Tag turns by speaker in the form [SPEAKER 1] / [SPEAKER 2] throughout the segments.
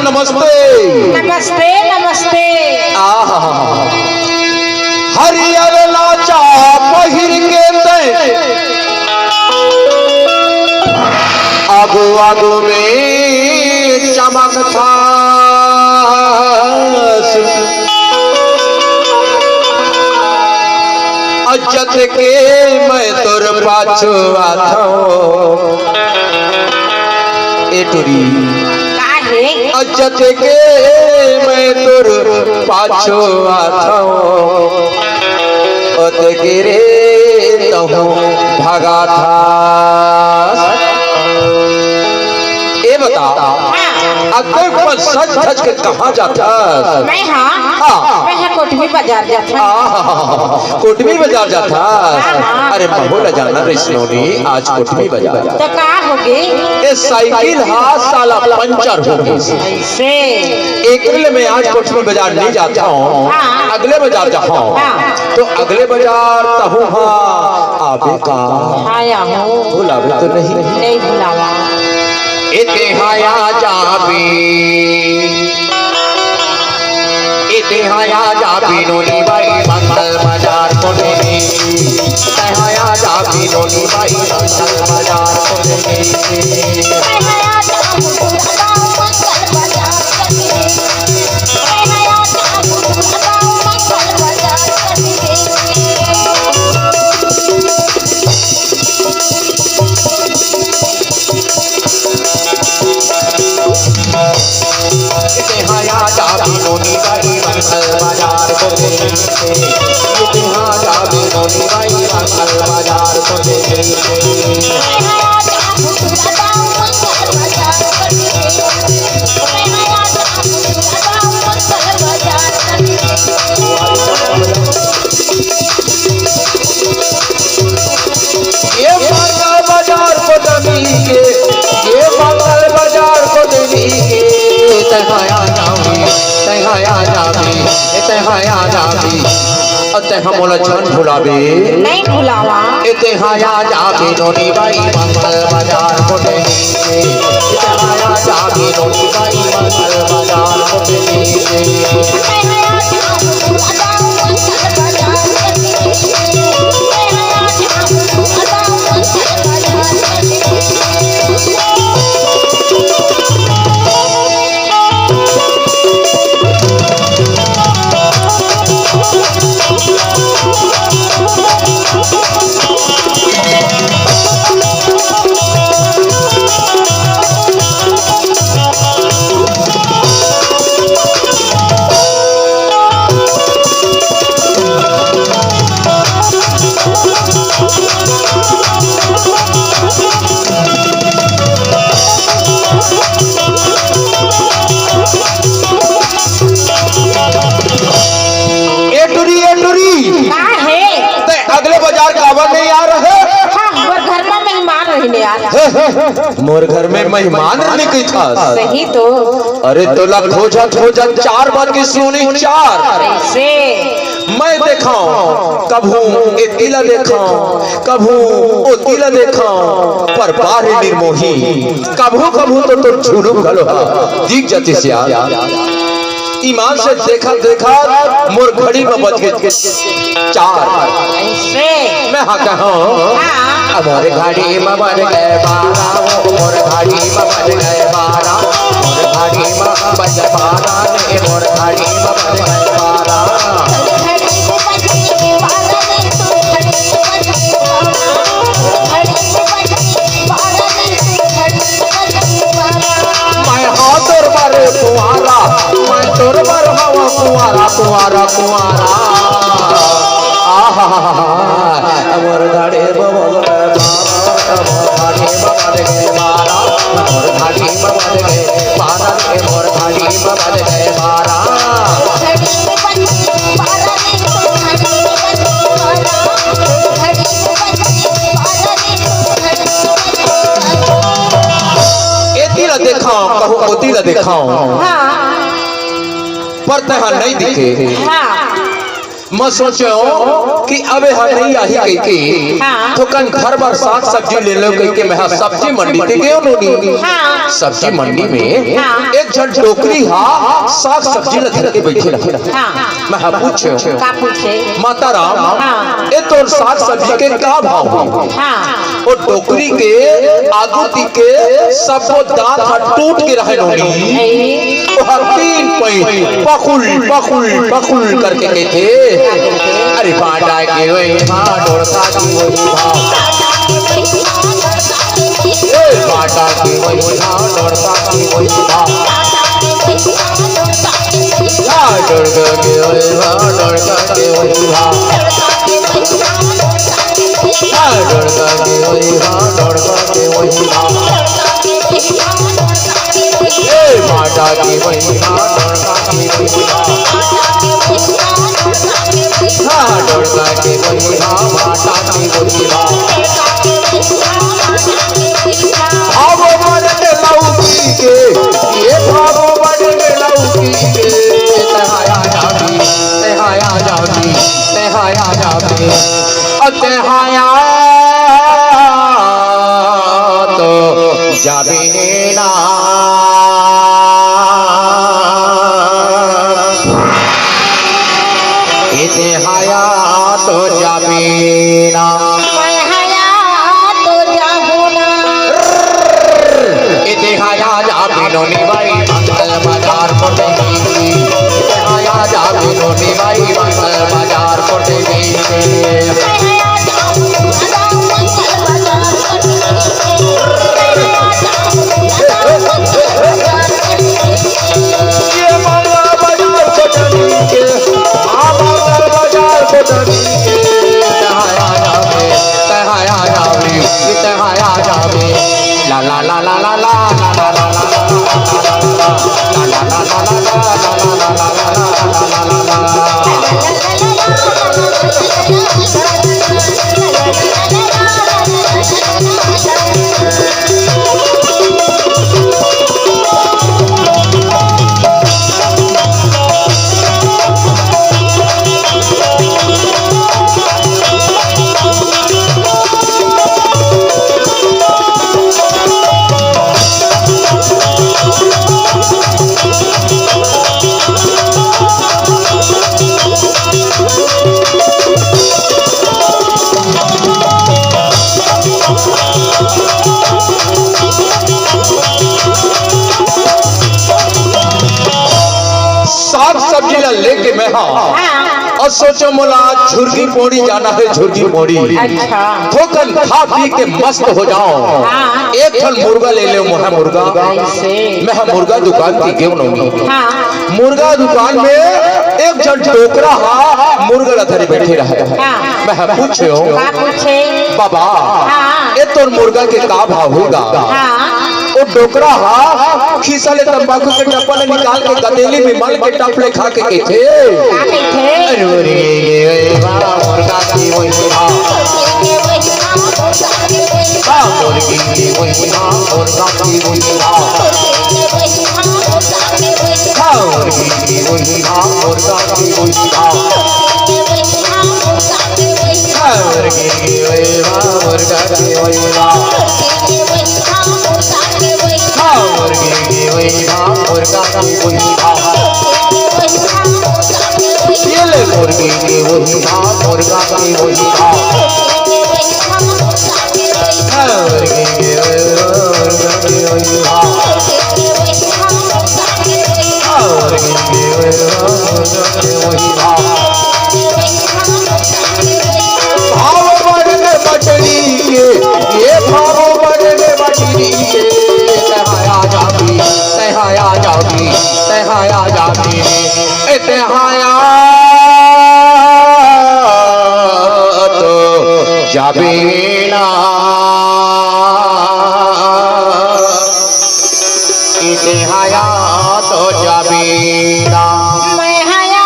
[SPEAKER 1] नमस्ते
[SPEAKER 2] नमस्ते नमस्ते।
[SPEAKER 1] हरियर लाचा पहिर के ते आगो आगो में चमक था अज्जत के मैं तोर पाछो आता एटुरी अज्जत के मैं तोर पाछो आता गिरे तहु भागा था। ये बता अगर पर सच सच के कहाँ जाता?
[SPEAKER 2] मैं मैं कोटमी बाजार जाता।
[SPEAKER 1] कोटमी बाजार जाता? अरे बहुला जाना रिश्नोनी आज कोटमी बाजार
[SPEAKER 2] तो कहाँ होगी?
[SPEAKER 1] ये साइकिल हाथ साला पंचर होगी।
[SPEAKER 2] ऐसे
[SPEAKER 1] एक में आज कोटमी बाजार नहीं जाता हूँ, अगले बाजार जाता हूँ। तो अगले बाजार तहु आबे का
[SPEAKER 2] आया हूँ।
[SPEAKER 1] भुलावे तो नहीं
[SPEAKER 2] भुलावा।
[SPEAKER 1] इतिहाया जाबी नोनी बाई मंगल बाजार कोटमी। इतिहाया जाबी नोनी बाई मंगल बाजार कोटमी। हम छन भुलावे
[SPEAKER 2] नहीं भुलावा।
[SPEAKER 1] इतिहाया जाबी नोनी बाई मंगल बाजार कोटमी। इतिहाया जाबी नोनी बाई मंगल बाजार कोटमी। अगले बाजार कावर नहीं आ रहे?
[SPEAKER 2] मोर घर में मेहमान रहने आ रहा।
[SPEAKER 1] मोर घर में मेहमान रहने की था।
[SPEAKER 2] सही तो।
[SPEAKER 1] अरे तो लग खोजा 4 बार की सुनी 4।
[SPEAKER 2] ऐसे
[SPEAKER 1] मैं देखा कभू एतिला देखा कभू ओतिला देखा पर बारे निर्मोही कभू कभू तो झूलू गलो दिख जाती से ईमान से देखा मोर घड़ी में बज गए 4।
[SPEAKER 2] ऐसे
[SPEAKER 1] मैं कहा मोर घड़ी में बज गए 12। मोर घड़ी में बज गए 12। मोर घड़ी में बज 12। मोर घड़ी में बज गए 12। मैं तोर बर कुआरा मैं तोर बर हवा कुआरा कुआरा कुआरा मोर घड़ी बबल मोर घड़ी बबल गए 12। मोर घड़ी बबल गए 12। मोर घड़ी बबल गए 12। देखाओ कहूँ मोतीला दिखाओ पर तहाँ नहीं दिखे। मैं सोचो कि अबे हम नहीं आई कह के
[SPEAKER 2] हाँ।
[SPEAKER 1] तो कन घर बार साग सब्जी ले लो कह के मैं सब्जी मंडी ते गयो नोनी
[SPEAKER 2] हाँ।
[SPEAKER 1] सब्जी मंडी में
[SPEAKER 2] हाँ।
[SPEAKER 1] एक जन टोकरी हा साग सब्जी लगा के बैठे रहे
[SPEAKER 2] हाँ।
[SPEAKER 1] मैं पूछो
[SPEAKER 2] का पूछे
[SPEAKER 1] माता राम
[SPEAKER 2] हाँ।
[SPEAKER 1] ए तो साग सब्जी के का भाव है
[SPEAKER 2] हाँ।
[SPEAKER 1] वो टोकरी के आगू के सबको दांत हाथ टूट के रहे नोनी
[SPEAKER 2] ए,
[SPEAKER 1] वो तीन पई पकुल पकुल पकुल करके कहते अरे बाटा के वही मां डोरसा की वही भाव ए बाटा की वही मां डोरसा की वही भाव या डोरसा के वही मां डोरसा के वही भाव या डोरसा के वही मां डोरसा के वही भाव ए बाटा की वही मां डोरसा की वही भाव हाँ डोरसा के वही भाव बाटा की वही भाव भावो बन के लौकी के ये भावो बन के लौकी के तहाया जाबी तहाया जाबी तहाया जाबी तहाया तो जाबी ना इतिहाया तो जाबी ना
[SPEAKER 2] मैं हया तो जाहू ना
[SPEAKER 1] इतिहाया जाबी नो निभाई मंगल बाजार कोटेगी इतिहाया जाबी नो निभाई मंगल बाजार कोटेगी
[SPEAKER 2] मैं हया जाहू ना मंगल बाजार
[SPEAKER 1] ये मंगल बाजार कोटेगी के मंगल बाजार कोटेगी के इतिहाया जाबी इतिहाया जाबी इतिहाया जाबी ला ला ला ला ला ला ला ला साग सब्जी ला लेके मैं हाँ और सोचो मोला झुर्गी पोड़ी जाना है झुर्गी पोड़ी
[SPEAKER 2] अच्छा
[SPEAKER 1] ठोकर खा पी के मस्त हो जाओ
[SPEAKER 2] हाँ।
[SPEAKER 1] एक ठन मुर्गा ले ले मोहा मुर्गा
[SPEAKER 2] ऐसे
[SPEAKER 1] मैं हाँ मुर्गा दुकान पे क्यों नहीं
[SPEAKER 2] हाँ।
[SPEAKER 1] मुर्गा दुकान में एक जन टोकरा हा मुर्गा लथरी बैठे रहा
[SPEAKER 2] हाँ।
[SPEAKER 1] मैं हाँ पूछो
[SPEAKER 2] का पूछे
[SPEAKER 1] बाबा
[SPEAKER 2] हाँ।
[SPEAKER 1] ये तो मुर्गा के का भाव होगा
[SPEAKER 2] हाँ।
[SPEAKER 1] वो डोकरा हा खीसा ले तंबाकू के डब्बा ले निकाल के गदेली में मल के टपले खा के कहते
[SPEAKER 2] का कहते
[SPEAKER 1] अरे ये मुर्गा की वही भाव हाँ मुर्गी की वही भाव मुर्गा की वही भाव हाँ मुर्गी की वही भाव मुर्गा की वही भाव हाँ मुर्गी की वही भाव मुर्गा की वही भाव हाँ मुर्गी की वही भाव मुर्गा की वही भाव ये ले मुर्गी की वही भाव मुर्गा की वही भाव हाँ मुर्गी की वही भाव मुर्गा की वही भाव हाँ मुर्गी की वही भाव मुर्गा की वही भाव भाव बढ़ने बटरी के ये भाव बढ़ने बटरी के तहाया जाबी तहाया जाबी तहाया जाबी तहाया तो जाबी ना इतिहाया तो जाबी ना
[SPEAKER 2] मैं हया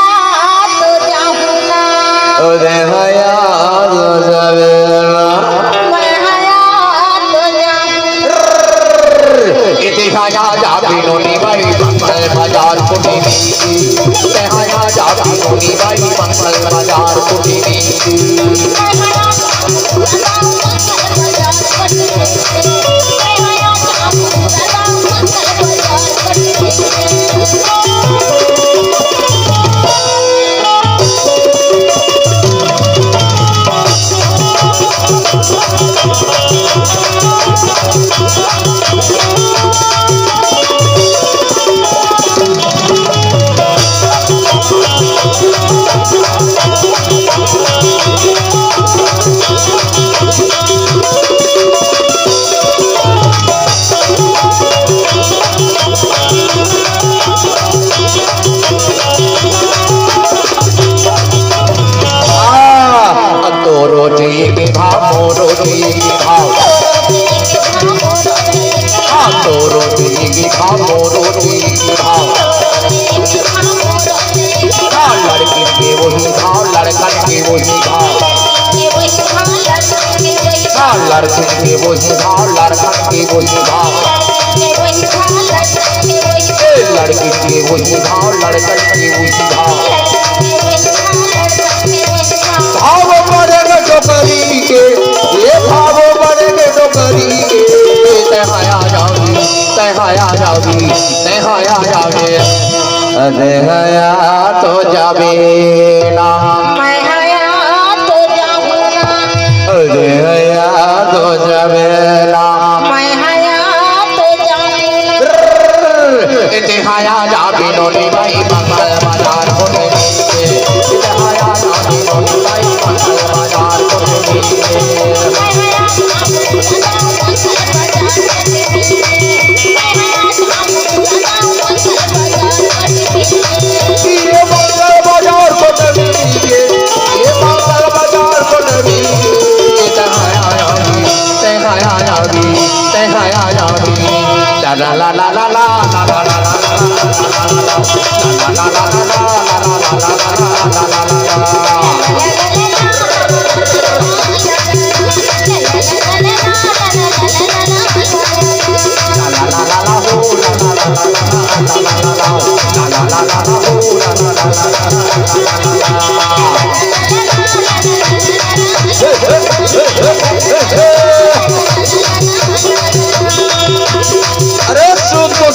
[SPEAKER 2] तो जाहू ना
[SPEAKER 1] उदया तो जाबी ना
[SPEAKER 2] मैं हया तो जाहू
[SPEAKER 1] इतिहाया जाबी नो निभाई मंगल बाजार कोटेगी तहाया जा बिनोनी बाई मंगल बाजार कुटी लड़के के वही भाव लड़का के वही भाव लड़की के वही भाव लड़कन के वही भाव भाव बढ़ेगा डोकरी के ये भाव बढ़ेगा डोकरी के तहाया जाओगी तहाया जाओगी तहाया जाओगे तहाया तो जाबे ना तो जबेला
[SPEAKER 2] मैं हया तो जाऊंगा
[SPEAKER 1] इतिहाया जा बिनोनी बाई मंगल बाजार होने इतिहाया जा बिनोनी बाई मंगल बाजार होने ये मंगल बाजार को नबी la la la la la la la la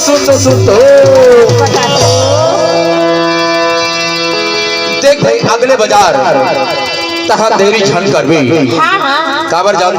[SPEAKER 1] सुन तो देख भाई अगले बाजार तहां देरी छन करबी
[SPEAKER 2] हाँ हाँ
[SPEAKER 1] काबर जान